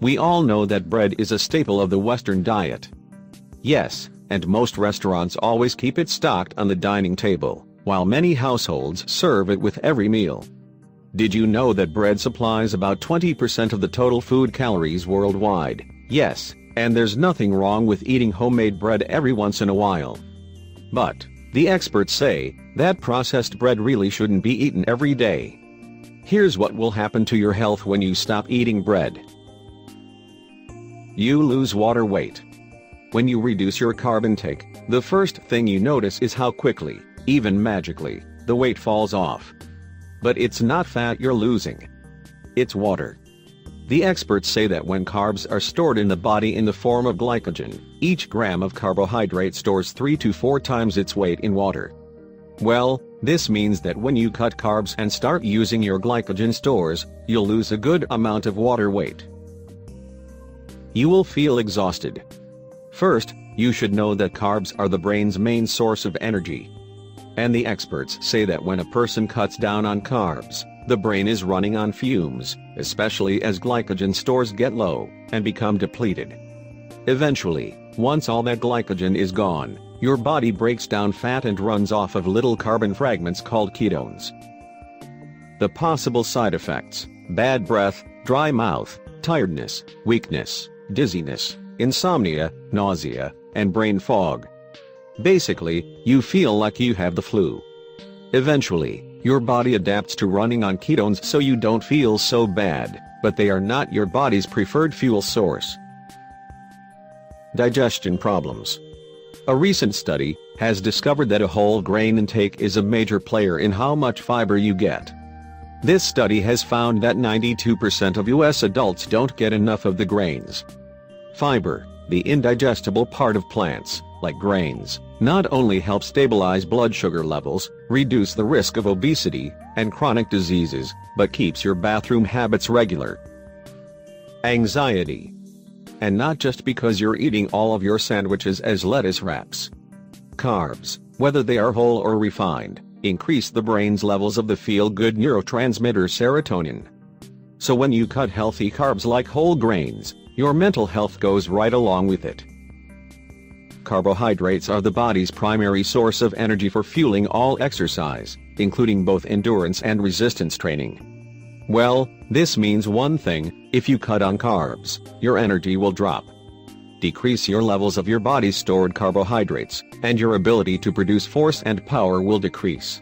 We all know that bread is a staple of the Western diet. Yes, and most restaurants always keep it stocked on the dining table, while many households serve it with every meal. Did you know that bread supplies about 20% of the total food calories worldwide? Yes, and there's nothing wrong with eating homemade bread every once in a while. But the experts say that processed bread really shouldn't be eaten every day. Here's what will happen to your health when you stop eating bread. You lose water weight. When you reduce your carb intake, the first thing you notice is how quickly, even magically, the weight falls off. But it's not fat you're losing. It's water. The experts say that when carbs are stored in the body in the form of glycogen, each gram of carbohydrate stores 3 to 4 times its weight in water. Well, this means that when you cut carbs and start using your glycogen stores, you'll lose a good amount of water weight. You will feel exhausted. First, you should know that carbs are the brain's main source of energy. And the experts say that when a person cuts down on carbs, the brain is running on fumes, especially as glycogen stores get low and become depleted. Eventually, once all that glycogen is gone, your body breaks down fat and runs off of little carbon fragments called ketones. The possible side effects: bad breath, dry mouth, tiredness, weakness, dizziness, insomnia, nausea, and brain fog. Basically, you feel like you have the flu. Eventually, your body adapts to running on ketones so you don't feel so bad, but they are not your body's preferred fuel source. Digestion problems. A recent study has discovered that a whole grain intake is a major player in how much fiber you get. This study has found that 92% of US adults don't get enough of the grains. Fiber, the indigestible part of plants, like grains, not only help stabilize blood sugar levels, reduce the risk of obesity and chronic diseases, but keeps your bathroom habits regular. Anxiety. And not just because you're eating all of your sandwiches as lettuce wraps. Carbs, whether they are whole or refined, increase the brain's levels of the feel-good neurotransmitter serotonin. So when you cut healthy carbs like whole grains, your mental health goes right along with it. Carbohydrates are the body's primary source of energy for fueling all exercise, including both endurance and resistance training. Well, this means one thing: if you cut on carbs, your energy will drop. Decrease your levels of your body's stored carbohydrates, and your ability to produce force and power will decrease.